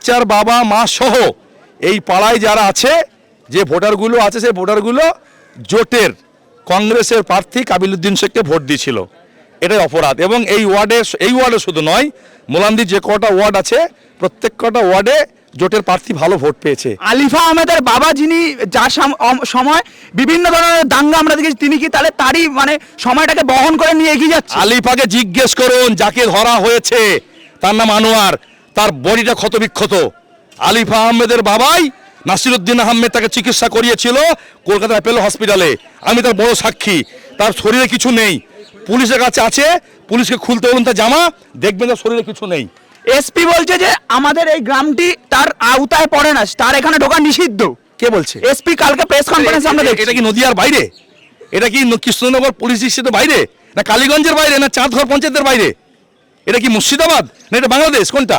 বাচ্চার বাবা মা সহ এই পাড়ায় যারা আছে, যে ভোটারগুলো আছে, সেই ভোটারগুলো জোটের কংগ্রেসের প্রার্থী কাবিল উদ্দিন শেখকে ভোট দিয়েছিল। এটাই অপরাধ। এবং এই ওয়ার্ডে শুধু নয়, মোলান্দির যে কটা ওয়ার্ড আছে প্রত্যেক কটা ওয়ার্ডে জোটের প্রার্থী ভালো ভোট পেয়েছে। আলিফা আহমেদের বাবা, যিনি যার সময় বিভিন্ন ধরনের দাঙ্গা আমরা দেখেছি, তিনি কি তাহলে তারই মানে সময়টাকে বহন করে নিয়ে এগিয়ে যাচ্ছে? আলিফাকে জিজ্ঞেস করুন, যাকে ধরা হয়েছে তার নাম আনোয়ার, তার বডিটা ক্ষতবিক্ষত। আলিফা আহমেদের বাবাই নাসিরউদ্দিন আহমেদ তাকে চিকিৎসা করিয়েছিল কলকাতা অ্যাপোলো হসপিটালে। আমি তার বড় সাক্ষী। তার শরীরে কিছু নেই, পুলিশের কাছে আছে, পুলিশকে খুলতে বলুন তার জামা, দেখবেন তার শরীরে কিছু নেই। এসপি বলছে যে আমাদের এই গ্রামটি তার আওতায় পড়ে না, তার এখানে ঢোকা নিষিদ্ধ। কে বলছে? এসপি কালকে প্রেস কনফারেন্স আমরা দেখি। এটা কি নদিয়ার বাইরে? এটা কি কৃষ্ণনগর পুলিশ ডিস্ট্রিক্টের বাইরে, না কালীগঞ্জের বাইরে, না চাঁদঘর পঞ্চায়েতের বাইরে? এটা কি মুর্শিদাবাদ, না এটা বাংলাদেশ? কোনটা?